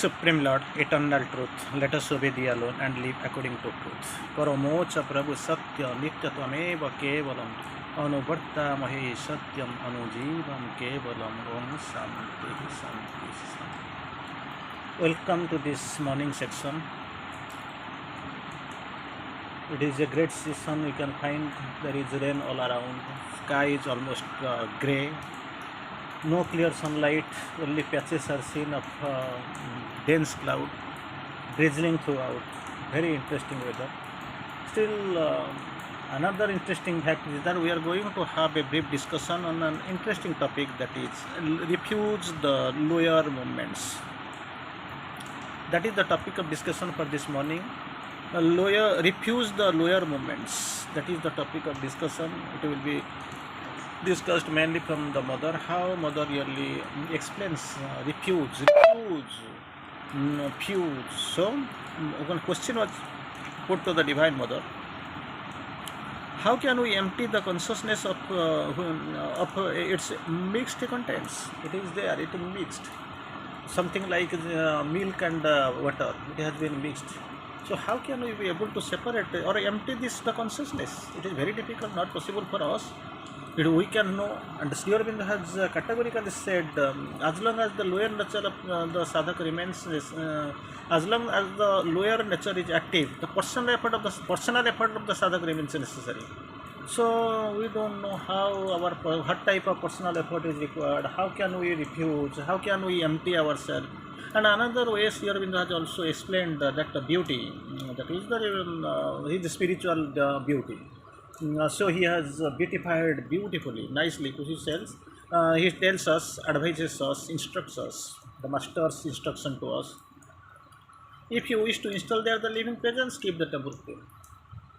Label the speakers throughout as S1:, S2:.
S1: Supreme Lord, eternal truth, let us obey thee alone and live according to truth. Paramocha Prabhu Satya Nityatameva Kevalam Anuvartamahe Satyam Anujeevam Kevalam Om Shanti Shanti Shanti. Welcome to this morning section. It is a great season. You can find there is rain all around. Sky is almost grey. No clear sunlight, only patches are seen of dense cloud drizzling throughout. Very interesting weather. Still, another interesting fact is that we are going to have a brief discussion on an interesting topic, that is refuse the lower movements. That is the topic of discussion for this morning. Refuse the lower movements. That is the topic of discussion. It will be discussed mainly from the mother, how mother really explains refuse. So one question was put to the divine mother: how can we empty the consciousness of its mixed contents? It is there, it is mixed, something like milk and water, it has been mixed. So how can we be able to separate or empty the consciousness? It is very difficult, not possible for us. We can know, and Sri Aurobindo has categorically said, as long as the lower nature of the sadhaka remains, as long as the lower nature is active, the personal effort of the sadhaka remains necessary. So we don't know what type of personal effort is required. How can we refuse? How can we empty ourselves? And another way, Sri Aurobindo has also explained that the beauty, that is the spiritual beauty. So he has beautified beautifully, nicely to his self. He tells us, advises us, instructs us, the master's instruction to us. If you wish to install there the living presence, keep the temple clean.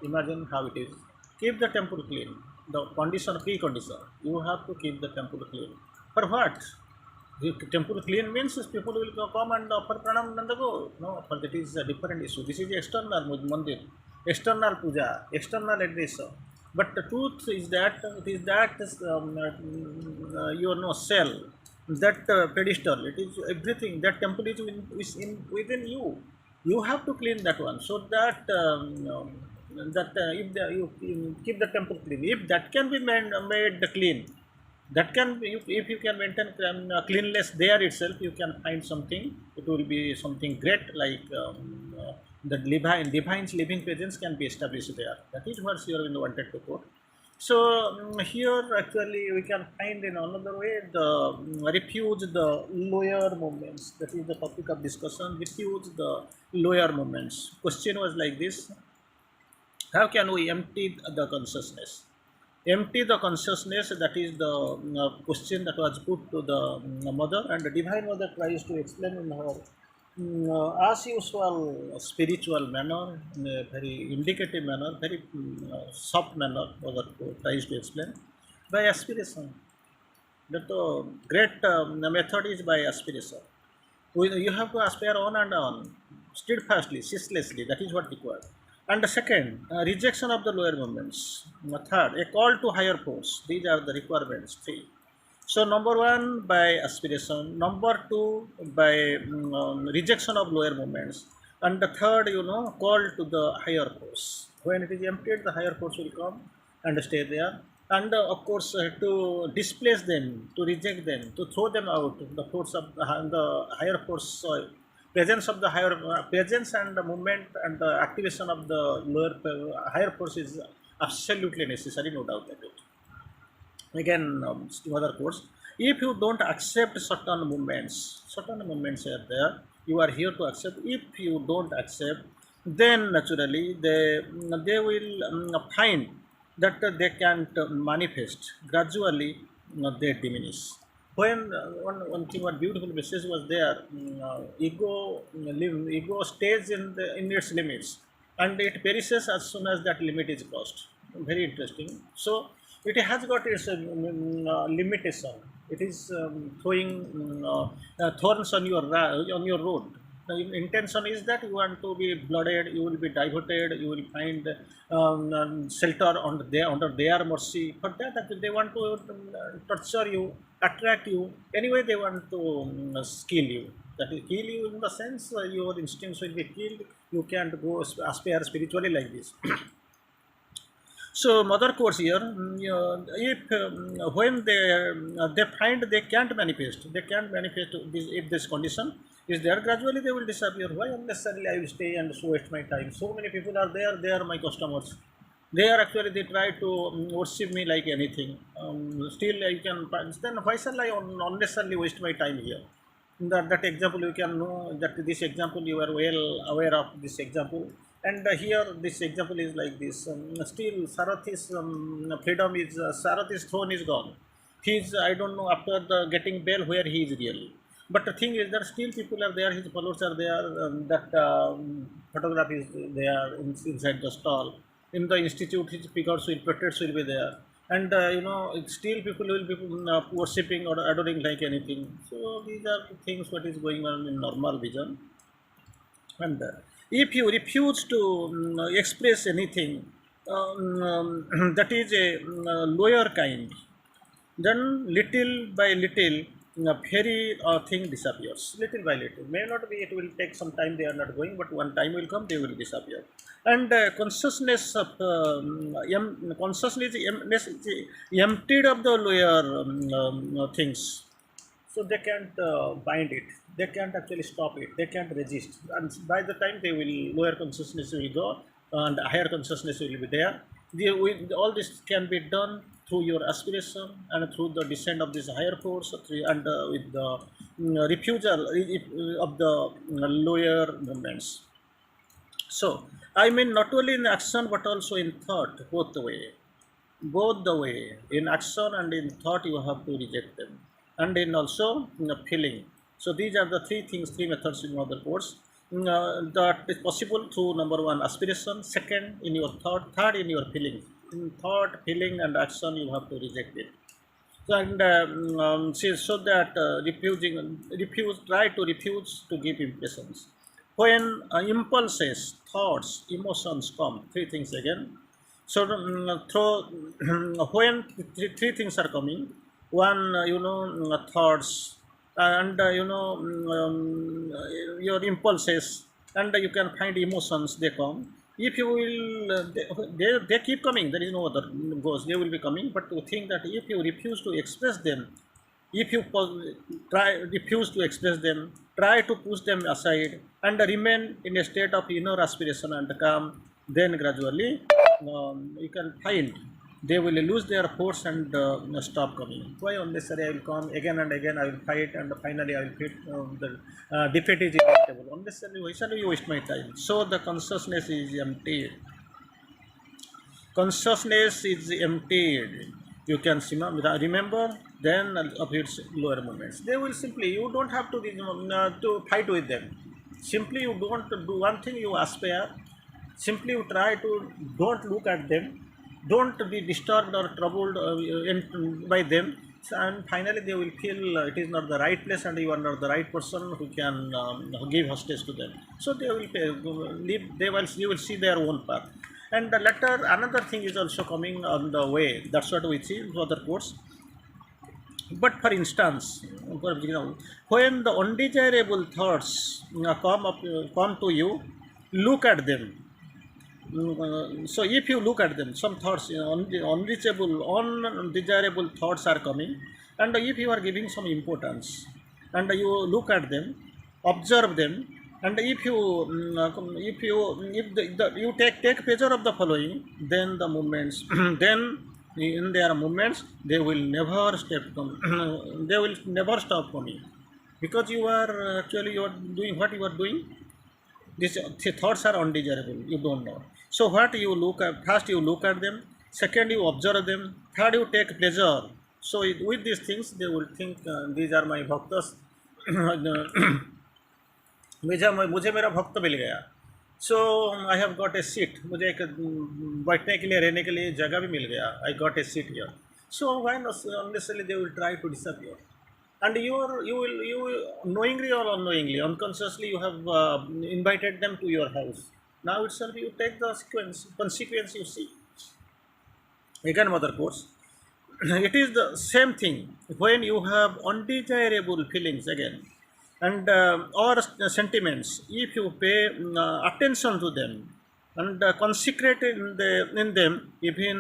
S1: Imagine how it is. Keep the temple clean. The condition, precondition. You have to keep the temple clean. For what? The temple clean means people will come and offer pranam and go. No, for that is a different issue. This is the external mandir, external puja, external address. But the truth is that your cell, that pedestal, it is everything. That temple is within you. You have to clean that one, so that if you keep the temple clean, if that can be made clean, that can be, if you can maintain cleanliness there itself, you can find something. It will be something great, like the divine's living presence can be established there. That is what Sri Aurobindo wanted to quote. So here actually we can find in another way the refuse the lower movements. That is the topic of discussion. Refuse the lower movements. Question was like this: how can we empty the consciousness? Empty the consciousness, that is the question that was put to the mother, and the divine mother tries to explain in her as usual spiritual manner, in a very indicative manner, very soft manner. Mother tries to explain by aspiration. That the great method is by aspiration. You have to aspire on and on, steadfastly, ceaselessly. That is what required. And the second, rejection of the lower movements. Third, a call to higher force. These are the requirements. Three. So number one, by aspiration. Number two, by rejection of lower movements. And the third, call to the higher force. When it is emptied, the higher force will come and stay there. And of course, to displace them, to reject them, to throw them out, the force of the higher force. Presence of the presence and the movement and the activation of the higher force is absolutely necessary, no doubt about it. Again, other course, if you don't accept certain movements are there, you are here to accept. If you don't accept, then naturally they will find that they can't manifest. Gradually, they diminish. When one thing, one beautiful message was there, ego stays in its limits, and it perishes as soon as that limit is crossed. Very interesting. So it has got its limitation. It is throwing thorns on your road. The intention is that you want to be blooded, you will be diverted, you will find shelter under their mercy. For that, they want to torture you, attract you. Anyway, they want to kill you. That is, kill you in the sense your instincts will be killed. You can't go aspire spiritually like this. So mother course here, if when they find they can't manifest this, if this condition is there, gradually they will disappear. Why unnecessarily I will stay and so waste my time? So many people are there; they are my customers. They are actually they try to worship me like anything. Still, I can then why shall I unnecessarily waste my time here? That example you can know that this example you are well aware of this example, and here this example is like this. Still Sarathi's freedom is Sarathi's throne is gone. He's I don't know after the getting bail where he is really, but the thing is that still people are there, his followers are there. That photograph is there inside the stall. In the institute his figures will portraits will be there, and still people will be worshipping or adoring like anything. So these are the things what is going on in normal vision. And if you refuse to express anything that is a lower kind, then little by little very thing disappears little by little. May not be, it will take some time, they are not going, but one time will come they will disappear. And consciousness of consciousness is emptied of the lower things, so they can't bind it, they can't actually stop it, they can't resist. And by the time they will, lower consciousness will go and higher consciousness will be there. All this can be done through your aspiration and through the descent of this higher force, and with the refusal of the lower movements. So I mean not only in action but also in thought, both the way in action and in thought you have to reject them, and in also feeling. So these are the three things, three methods in other course that is possible through number one aspiration, second in your thought, third in your feelings. In thought, feeling and action you have to reject it. So, and so that try to refuse to give impressions. When impulses, thoughts, emotions come, three things again. So when three things are coming, one thoughts, and your impulses, and you can find emotions, they come. If you will they keep coming, there is no other goes, they will be coming. But to think that if you refuse to express them, if you refuse to express them, try to push them aside and remain in a state of inner aspiration and calm, then gradually you can find they will lose their force and stop coming. Why unnecessary I will come again and again, I will fight and finally I will fit, the defeat is inevitable. Unnecessarily why shall you waste my time? So the consciousness is emptied. Consciousness is emptied. You can remember then of its lower moments. They will simply, you don't have to fight with them. Simply you don't do one thing, you aspire. Simply you try to don't look at them, don't be disturbed or troubled by them, and finally they will feel it is not the right place and you are not the right person who can give hostage to them. So they will leave, you will see their own path. And the latter, another thing is also coming on the way, that's what we see in other course. But for instance, when the undesirable thoughts come to you, look at them. So if you look at them, some thoughts, undesirable thoughts are coming, and if you are giving some importance and you look at them, observe them, and if you you take pleasure of the following, then the movements then in their movements they will never they will never stop coming, because you are actually you are doing what you are doing. These thoughts are undesirable, you don't know. So what you look at, first you look at them, second you observe them, third you take pleasure. So with these things they will think these are my bhaktas. मुझे मेरा भक्त मिल गया. So I have got a seat, मुझे एक बैठने के लिए रहने के लिए जगह भी मिल गया. I got a seat here. So why unnecessarily they will try to disappear. and you will knowingly or unknowingly, unconsciously, you have invited them to your house. Now itself you take the consequence you see. Again, mother course, it is the same thing when you have undesirable feelings again, and or sentiments. If you pay attention to them and consecrate in them even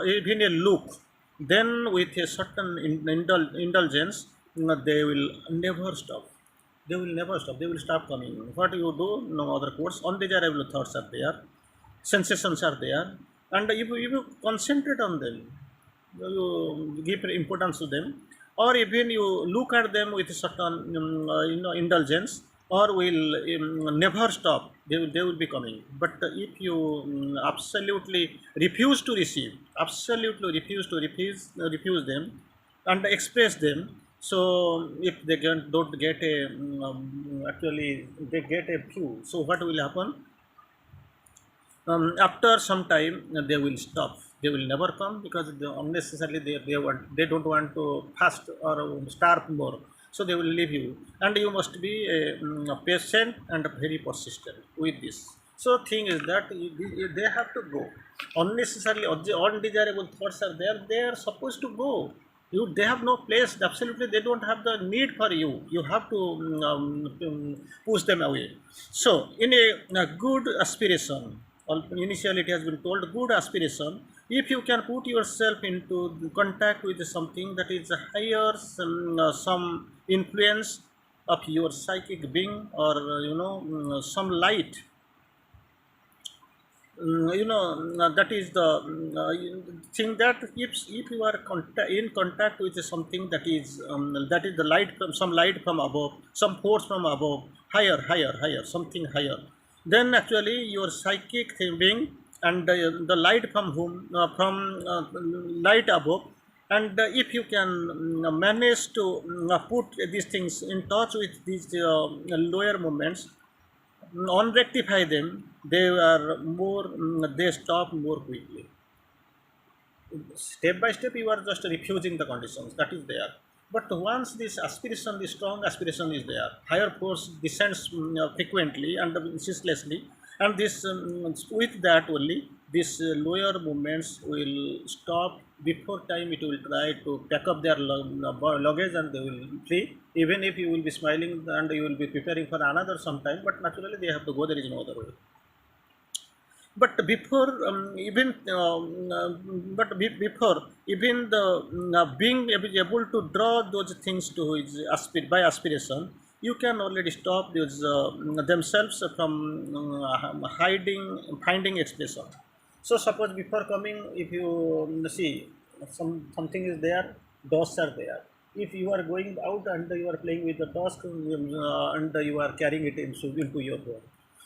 S1: even a look, then with a certain indulgence, they will never stop. They will never stop. They will stop coming. What you do? No other course. Undesirable thoughts are there, sensations are there, and if you concentrate on them, you give importance to them, or even you look at them with a certain indulgence, or will never stop. They will be coming. But if you absolutely refuse to receive, absolutely refuse them and express them, so if they don't get a actually they get a few, so what will happen? After some time, they will stop. They will never come because unnecessarily they don't want to fast or starve more, so they will leave you. And you must be patient and very persistent with this. So thing is that they have to go. Unnecessarily undesirable thoughts are there, they are supposed to go. They have no place. Absolutely, they don't have the need for you. You have to push them away. So in a good aspiration, initially it has been told good aspiration, if you can put yourself into contact with something that is a higher some influence of your psychic being, or some light, that is the thing, that if you are in contact with something that is the light from some light from above, some force from above, higher, something higher, then actually your psychic being and the light from whom from light above, and if you can manage to put these things in touch with these lower movements, unrectify them, they are more, they stop more quickly. Step by step you are just refusing the conditions that is there. But once this aspiration, this strong aspiration is there, higher force descends frequently and ceaselessly, and this with that only these lower movements will stop. Before time it will try to pack up their luggage and they will flee, even if you will be smiling and you will be preparing for another sometime, but naturally they have to go. There is no other way. But before even before even the being able to draw those things to his by aspiration, you can already stop those themselves from hiding, finding expression. So suppose before coming, if you see something is there, dogs are there. If you are going out and you are playing with the dog, and you are carrying it into your home.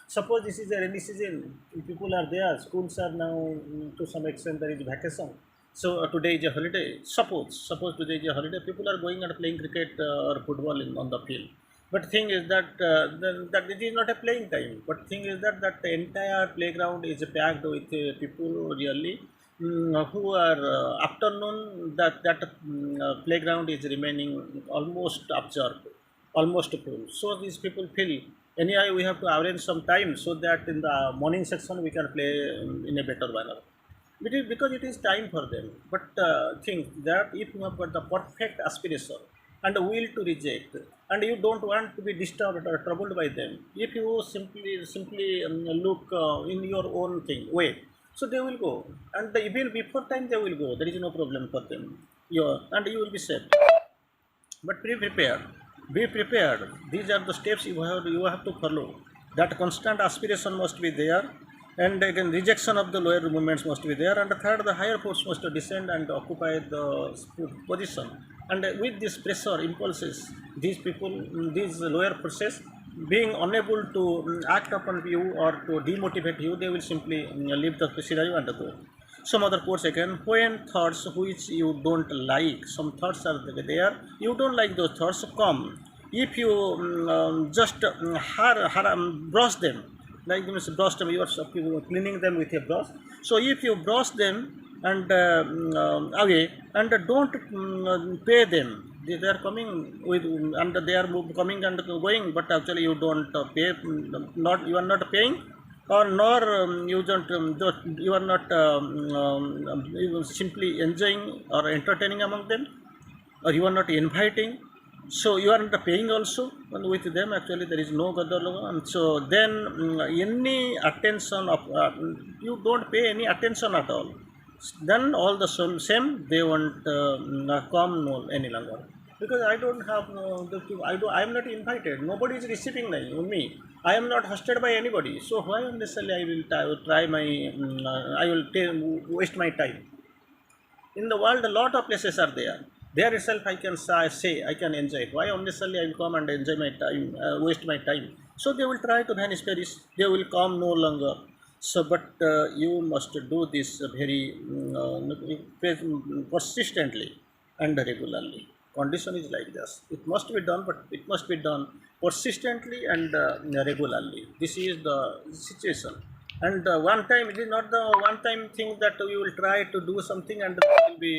S1: Suppose this is a rainy season, people are there, schools are now to some extent there is vacation. So today is a holiday. Suppose today is a holiday, people are going and playing cricket or football on the field. But thing is that that it is not a playing time. But thing is that the entire playground is packed with people really who are afternoon, that playground is remaining almost observed, almost full. So these people feel anyhow we have to arrange some time so that in the morning section we can play in a better manner. It is because it is time for them. But think that if you have got the perfect aspiration and a will to reject, and you don't want to be disturbed or troubled by them, if you simply look in your own thing way, so they will go, and even before time they will go. There is no problem for them. And you will be safe. But be prepared. Be prepared. These are the steps you have to follow. That constant aspiration must be there, and again rejection of the lower movements must be there. And third, the higher force must descend and occupy the position. And with this pressure, impulses, these people, these lower forces, being unable to act upon you or to demotivate you, they will simply leave the scenario and go. Some other quotes again, when thoughts which you don't like, some thoughts are there, you don't like those thoughts come, if you just brush them, like means brush them, you are cleaning them with a brush. So if you brush them and away, and don't pay them, They are coming with, and they are coming and going, but actually you don't pay, not you are not paying, or nor you you are not you simply enjoying or entertaining among them, or you are not inviting, so you are not paying also. And with them actually there is no gadol, and so then any attention of you don't pay any attention at all, then all the same they won't come no any longer, because I don't have I am not invited, nobody is receiving me, I am not hosted by anybody, so why unnecessarily I will try my I will waste my time. In the world a lot of places are there, there itself I can say I can enjoy it. Why unnecessarily I will come and enjoy my time, waste my time? So they will try to vanish perish, they will come no longer. So but you must do this very persistently and regularly. Condition is like this, it must be done, but it must be done persistently and regularly. This is the situation. And one time, it is not the one time thing that you will try to do something and it will be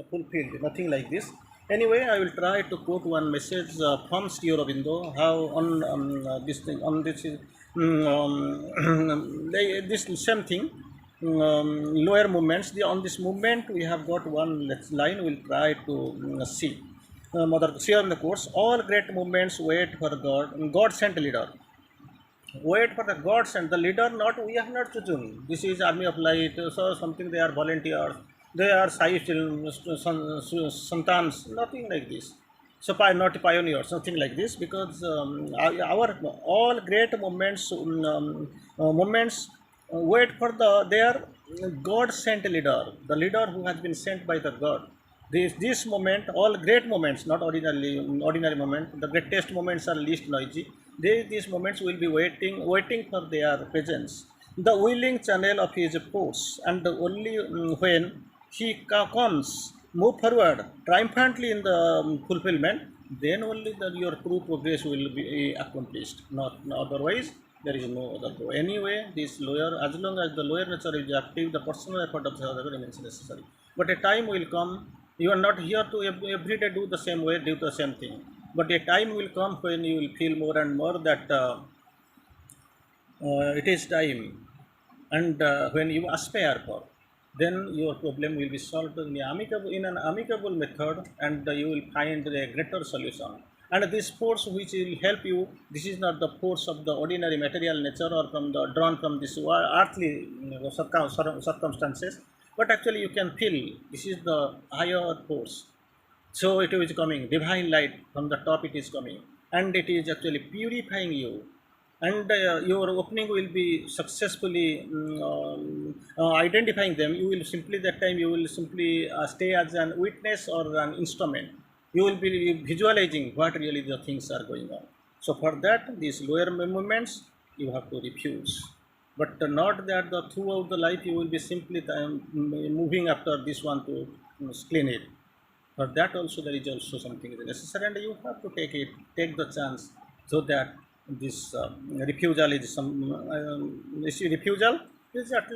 S1: fulfilled, nothing like this. Anyway, I will try to quote one message from Sri Aurobindo, how on this thing, on this is this same thing, lower movements. On this movement we have got one line, we'll try to see. Mother Sri in the course, all great movements wait for God, God sent leader. Wait for the gods and the leader, not we have not chosen. This is army of light, so something they are volunteers, they are sai santans, nothing like this. So not pioneers, nothing like this, because our all great moments moments wait for their God sent leader, the leader who has been sent by the God. This moment, all great moments, not ordinary moment. The greatest moments are least noisy. These moments will be waiting for their presence. The willing channel of his force, and only when he comes, move forward triumphantly in the fulfillment, then only your true progress will be accomplished. Not otherwise, there is no other go. Anyway, this lower, as long as the lower nature is active, the personal effort of the other remains necessary. But a time will come, you are not here to every day do the same way, do the same thing. But a time will come when you will feel more and more that it is time, and when you aspire for, then your problem will be solved in an amicable method, and you will find a greater solution. And this force which will help you, this is not the force of the ordinary material nature, or from the drawn from this earthly circumstances, but actually you can feel this is the higher force. So it is coming, divine light from the top, it is coming, and it is actually purifying you. And your opening will be successfully identifying them. You will simply, that time you will simply stay as an witness or an instrument. You will be visualizing what really the things are going on. So for that, these lower movements you have to refuse, but not that the throughout the life you will be simply moving after this one to clean it. For that also there is also something necessary, and you have to take the chance, so that this refusal is some this refusal is at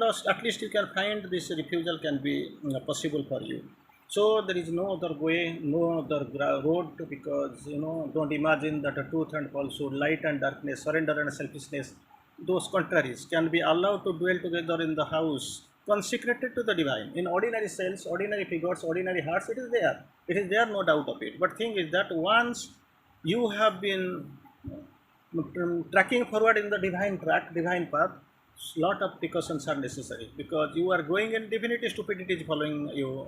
S1: least you can find this refusal can be possible for you. So there is no other way, no other road, because don't imagine that a truth and falsehood, light and darkness, surrender and selfishness, those contraries can be allowed to dwell together in the house consecrated to the divine. In ordinary cells, ordinary figures, ordinary hearts, it is there. It is there, no doubt of it. But thing is that once you have been tracking forward in the divine track, divine path, lot of precautions are necessary, because you are going in definitely stupidity is following you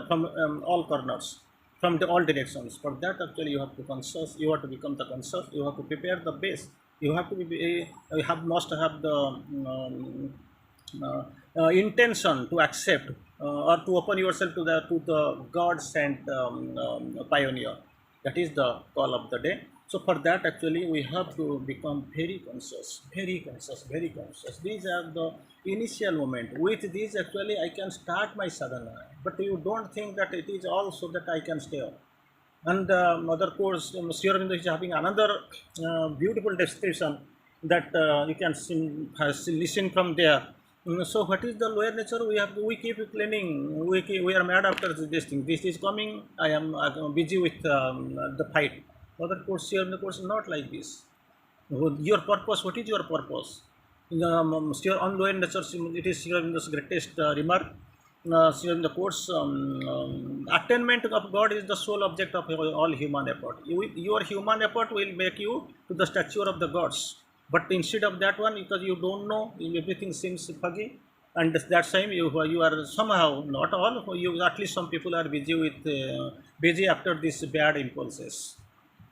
S1: from all corners, from all directions. For that actually you have to conscious, you have to become the conscious, you have to prepare the base, you have to be you have must have the intention to accept or to open yourself to the God sent pioneer. That is the call of the day. So for that actually we have to become very conscious, very conscious, very conscious. These are the initial moment. With these actually I can start my sadhana, but you don't think that it is all so that I can stay on. And other course, Sri Aurobindo is having another beautiful description that you can listen from there. So what is the lower nature? We keep claiming we are mad after this thing. This is coming. I am busy with the fight. Other course here, the course not like this. Your purpose. What is your purpose? Your on lower nature. It is here in this greatest remark. Here in the course, attainment of God is the sole object of all human effort. Your human effort will make you to the stature of the gods. But instead of that one, because you don't know, everything seems foggy, and that time you are somehow not all. You at least some people are busy with busy after these bad impulses,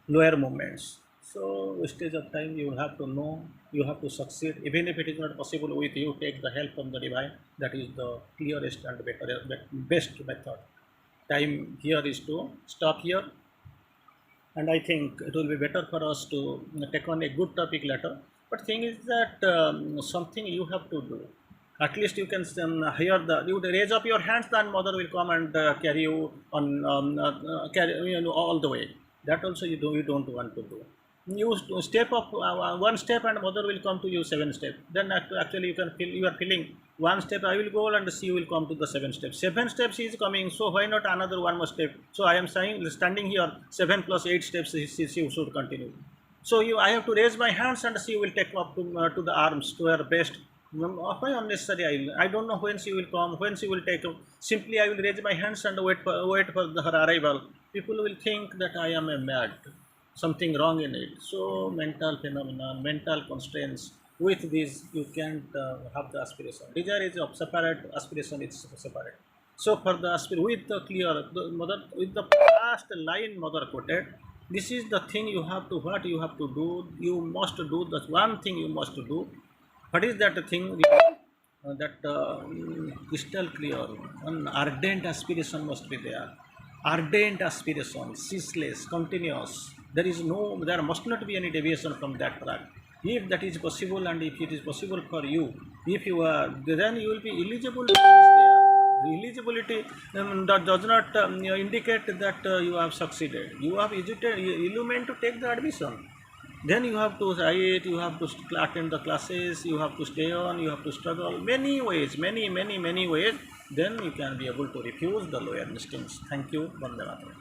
S1: lower moments. So wastage of time. You have to know, you have to succeed, even if it is not possible with you. Take the help from the divine. That is the clearest and better, best method. Time here is to stop here, and I think it will be better for us to take on a good topic later. But thing is that something you have to do. At least you can hear you raise up your hands, then mother will come and carry you on, carry all the way. That also you don't want to do. You step up one step, and mother will come to you seven step. Then actually you can feel you are feeling one step. I will go and she will come to the seven steps. Seven steps is coming, so why not another one more step? So I am saying standing here, 7 plus 8 steps. She should continue. So I have to raise my hands, and she will take up to the arms to her best. Why unnecessary? I don't know when she will come, when she will take up. Simply I will raise my hands and wait for her arrival. People will think that I am a mad, something wrong in it. So mental phenomenon, mental constraints. With this, you can't have the aspiration. Desire is of separate, aspiration is separate. So for the with the clear, the mother with the last line mother quoted, this is the thing you have to what you have to do. You must do the one thing you must do. What is that thing? That crystal clear, an ardent aspiration must be there. Ardent aspiration, ceaseless, continuous. There must not be any deviation from that track. If that is possible, and if it is possible for you, if you are, then you will be eligible to this there. Eligibility that does not indicate that you have succeeded. You have hesitated, you meant to take the admission. Then you have to write, you have to attend the classes, you have to stay on, you have to struggle many ways, many ways. Then you can be able to refuse the lower instincts. Thank you. Vande Mataram.